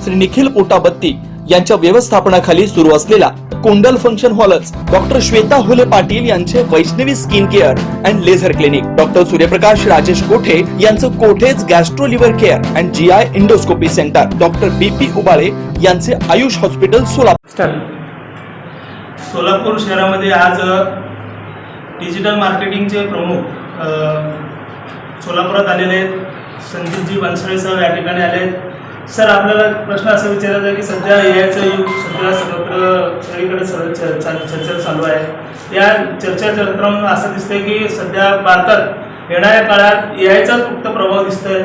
श्री निखिल पोटाबत्ती यांच्या व्यवस्थापनाखाली सुरू असलेला कोंडल फंक्शन हॉलच डॉक्टर श्वेता हुले पाटील यांचे Vaishnavi skin care and laser clinic, doctor Suryaprakash Rajesh Kothe यांचं कोठेज gastro liver care and GI endoscopy centre, doctor BP Ubale यांचे आयुष हॉस्पिटल सोलापूर. सोलापूर शहरामध्ये आज डिजिटल मार्केटिंगचे प्रमुख सोलापुरात आलेले आहेत. संदीपजी बनसळे सर या ठिकाणी आले आहेत. सर, आपल्याला प्रश्न असा विचारायचा आहे की सध्या AIचं युग सध्या सगळीकडे चर्चा चालू आहे. या चर्चाचक्रातून असं दिसतंय की सध्या भारतात येणाऱ्या काळात AIचाच फक्त प्रभाव दिसतोय.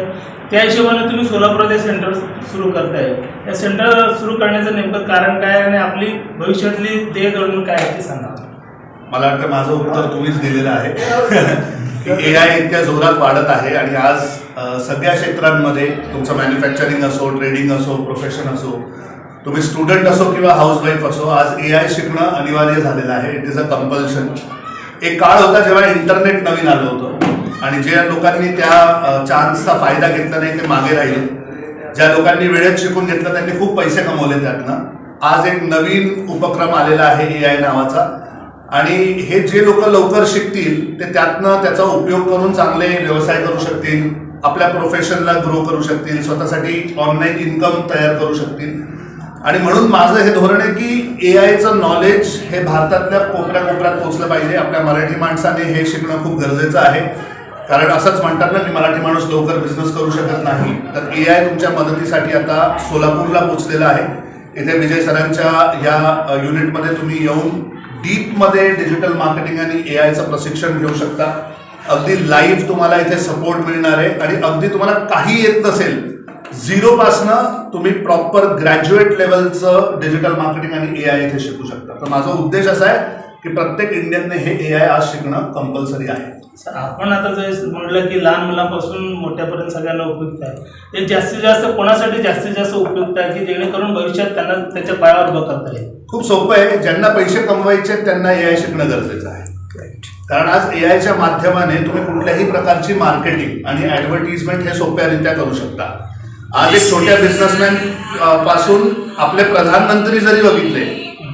त्या हिशोबाने तुम्ही सोलापुरात हे सेंटर सुरू करताय. या सेंटर सुरू करण्याचं नेमकं कारण काय आणि आपली भविष्यातली ध्येय धोरण काय आहे ते सांगा. मला वाटतं माझं उत्तर तुम्हीच दिलेलं आहे. AI इतक्या जोरात वाढत आहे आणि आज सगळ्या क्षेत्रांमध्ये तुमचं मॅन्युफॅक्चरिंग असो, ट्रेडिंग असो, प्रोफेशन असो, तुम्ही स्टुडंट असो किंवा हाऊसवाईफ असो, आज AI शिकणं अनिवार्य झालेलं आहे. It is a compulsion. एक काळ होता जेव्हा इंटरनेट नवीन आलं होतं आणि ज्या लोकांनी त्या चान्सचा फायदा घेतला नाही ते मागे राहिले. ज्या लोकांनी वेळेत शिकून घेतलं त्यांनी खूप पैसे कमवले त्यातनं. आज एक नवीन उपक्रम आलेला आहे AI नावाचा आणि हे जे लोक लवकर शिकतील ते त्यातनं त्याचा उपयोग करून चांगले व्यवसाय करू शकतील, आपल्या प्रोफेशनला ग्रो करू शकतील, स्वतःसाठी ऑनलाईन इन्कम तयार करू शकतील. आणि म्हणून माझं हे धोरण आहे की AIचं नॉलेज हे भारतातल्या कोपऱ्यात पोहोचलं पाहिजे. आपल्या मराठी माणसाने हे शिकणं खूप गरजेचं आहे. कारण असंच म्हणतात ना की मराठी माणूस लवकर बिझनेस करू शकत नाही. तर AI तुमच्या मदतीसाठी आता सोलापूरला पोहोचलेला आहे. इथे विजय सरांच्या या युनिटमध्ये तुम्ही येऊन डीपमध्ये डिजिटल मार्केटिंग आणि AIचं प्रशिक्षण घेऊ शकता. अगदी लाईव्ह तुम्हाला इथे सपोर्ट मिळणार आहे आणि अगदी तुम्हाला काही येत नसेल, झिरोपासनं तुम्ही प्रॉपर ग्रॅज्युएट लेवलचं डिजिटल मार्केटिंग आणि AI इथे शिकू शकता. तर माझा उद्देश असा आहे की प्रत्येक इंडियनने हे AI आज शिकणं कंपल्सरी आहे. आपण आता जे म्हटलं की लहान मुलांपासून मोठ्यापर्यंत सगळ्यांना उपयुक्त आहे. हे जास्तीत जास्त कोणासाठी जास्तीत जास्त उपयुक्त आहे की जेणेकरून भविष्यात त्यांना त्याच्या पायावर उभं करता येईल? खूप सोपं आहे. ज्यांना पैसे कमवायचे त्यांना AI शिकणं गरजेचं आहे. कारण आज AIच्या माध्यमाने तुम्ही कुठल्याही प्रकारची मार्केटिंग आणि ॲडव्हर्टिजमेंट हे सोप्यारित्या करू शकता. आज एक छोट्या बिझनेसमॅन पासून आपले प्रधानमंत्री जरी बघितले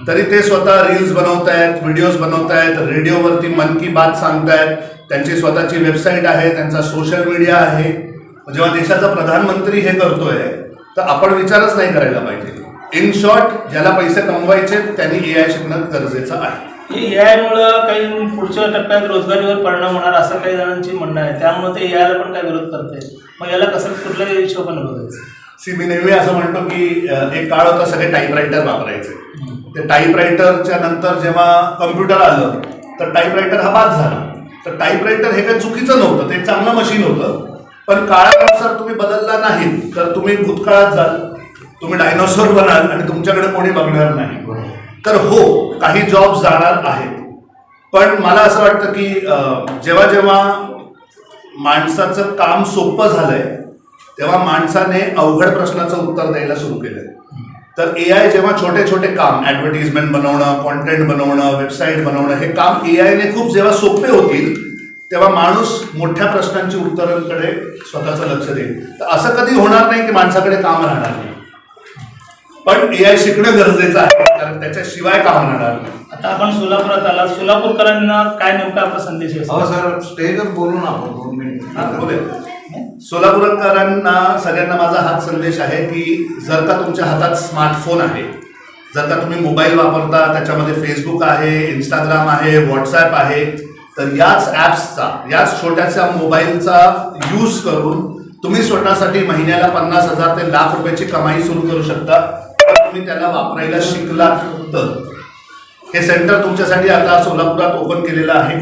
तरी ते स्वतः रील्स बनवतायत, व्हिडिओज बनवतायत, रेडिओवरती मन की बात सांगतायत, त्यांची स्वतःची वेबसाईट आहे, त्यांचा सोशल मीडिया आहे. जेव्हा देशाचा प्रधानमंत्री हे करतोय तर आपण विचारच नाही करायला पाहिजे. इन शॉर्ट, ज्याला पैसे कमवायचे त्यांनी AI शिकणं गरजेचं आहे. AIमुळं काही पुढच्या टप्प्यात रोजगारीवर परिणाम होणार असं काही जणांची म्हणणं आहे. त्यामुळे ते AIला पण काय विरोध करते. मग याला कसं कुठल्या हिशोबाने बघायचं? मी नेहमी असं म्हणतो की एक काळ होता सगळे टाईपरायटर वापरायचे. ते टाईपरायटरच्या नंतर जेव्हा कम्प्युटर आलं तर टाईपरायटर हा बाद झाला. तर टाईपरायटर हे काही चुकीचं नव्हतं, ते चांगलं मशीन होतं. पण काळानुसार तुम्ही बदलला नाही तर तुम्ही भूतकाळात जाल, तुम्ही डायनोसॉर बनाल आणि तुमच्याकडे कोणी बघणार नाही. तर हो, काही जॉब्स जाणार आहेत. पण मला असं वाटतं की जेव्हा जेव्हा माणसाचं काम सोपं झालंय तेव्हा माणसाने अवघड प्रश्नाचं उत्तर द्यायला सुरू केलंय. तर AI जेव्हा छोटे छोटे काम, ॲडव्हर्टिजमेंट बनवणं, कॉन्टेंट बनवणं, वेबसाईट बनवणं, हे काम AIने खूप जेव्हा सोपे होतील तेव्हा माणूस मोठ्या प्रश्नांची उत्तरांकडे स्वतःचं लक्ष देईल. तर असं कधी होणार नाही की माणसाकडे काम राहणार नाही. पण AI शिकणं गरजेचं आहे कारण त्याच्याशिवाय काम राहणार नाही. आता आपण सोलापुरात आला, सोलापूरकरांना काय नेमका आपला संदेश आहे? सर, स्टेजवर बोलू ना आपण 2 मिनिट. सोलापूरकरांना सगळ्यांना माझा हाच संदेश आहे की जर का तुमच्या हातात स्मार्टफोन आहे, जर का तुम्ही मोबाईल वापरता, त्याच्यामध्ये फेसबुक आहे, इंस्टाग्राम आहे, व्हॉट्सॲप आहे, तर याच ॲप्सचा, याच छोट्याशा मोबाईलचा यूज करून तुम्ही स्वतःसाठी महिन्याला 50,000 ते लाख रुपयाची कमाई सुरू करू शकता. तुम्ही त्याला वापरायला शिकलात तर. हे सेंटर तुमच्यासाठी आता सोलापुरात ओपन केलेलं आहे.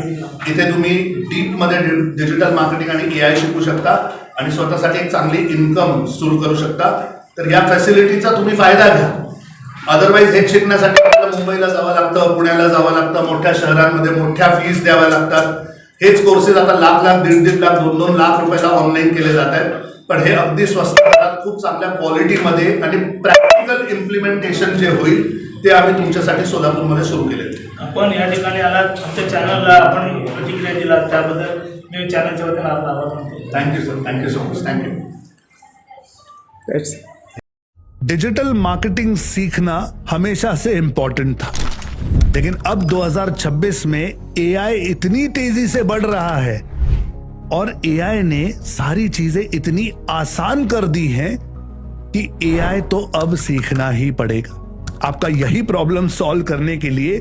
इथे तुम्ही डीपमध्ये डिजिटल मार्केटिंग आणि AI शिकू शकता आणि स्वतःसाठी एक चांगली इन्कम सुरू करू शकता. तर या फॅसिलिटीचा तुम्ही फायदा घ्या. अदरवाईज हे शिकण्यासाठी आपल्याला मुंबईला जावं लागतं, पुण्याला जावं लागतं, मोठ्या शहरांमध्ये मोठ्या फीस द्याव्या लागतात. हेच कोर्सेस आता लाख, 1.5 लाख, 2 लाख रुपयाला ऑनलाईन केले जात आहेत. पण हे अगदी स्वस्त दरात खूप चांगल्या क्वालिटीमध्ये आणि प्रॅक्टिकल इम्प्लिमेंटेशन जे होईल ते आम्ही तुमच्यासाठी सोलापूरमध्ये सुरू केले. आपण या ठिकाणी आलात, आमच्या चॅनलला आपण प्रतिक्रिया दिलात त्याबद्दल मी चॅनलच्या वतीने आभार मानतो. Thank you sir, thank you so much, thank you. Digital marketing सीखना हमेशा से इंपॉर्टेंट था, लेकिन अब 2026 में एआई इतनी तेजी से बढ़ रहा है और एआई ने सारी चीजें इतनी आसान कर दी हैं कि एआई तो अब सीखना ही पड़ेगा। आपका यही प्रॉब्लम सॉल्व करने के लिए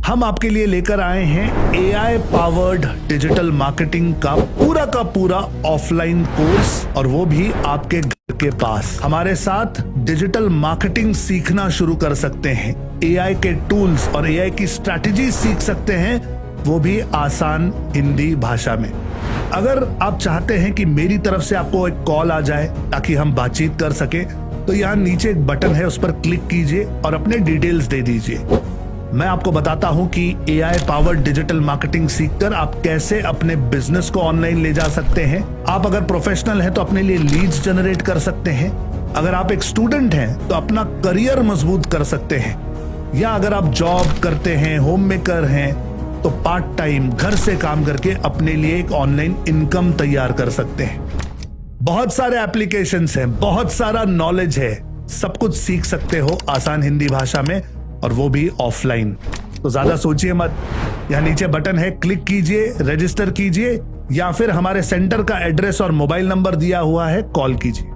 हम आपके लिए लेकर आए हैं एआई पावर्ड डिजिटल मार्केटिंग का पूरा ऑफलाइन कोर्स, और वो भी आपके घर के पास। हमारे साथ डिजिटल मार्केटिंग सीखना शुरू कर सकते हैं, एआई के टूल्स और एआई की स्ट्रैटेजी सीख सकते हैं, वो भी आसान हिंदी भाषा में। अगर आप चाहते हैं कि मेरी तरफ से आपको एक कॉल आ जाए ताकि हम बातचीत कर सके, तो यहाँ नीचे एक बटन है, उस पर क्लिक कीजिए और अपने डिटेल्स दे दीजिए। मैं आपको बताता हूं कि एआई पावर्ड डिजिटल मार्केटिंग सीखकर आप कैसे अपने बिजनेस को ऑनलाइन ले जा सकते हैं। आप अगर प्रोफेशनल हैं तो अपने लिए लीड्स जनरेट कर सकते हैं, अगर आप एक स्टूडेंट हैं तो अपना करियर मजबूत कर सकते हैं, या अगर आप जॉब करते हैं, होम मेकर हैं, तो पार्ट टाइम घर से काम करके अपने लिए एक ऑनलाइन इनकम तैयार कर सकते हैं। बहुत सारे एप्लीकेशंस हैं, बहुत सारा नॉलेज है, सब कुछ सीख सकते हो आसान हिंदी भाषा में, और वो भी ऑफलाइन। तो ज्यादा सोचिए मत, यहाँ नीचे बटन है, क्लिक कीजिए, रजिस्टर कीजिए, या फिर हमारे सेंटर का एड्रेस और मोबाइल नंबर दिया हुआ है, कॉल कीजिए।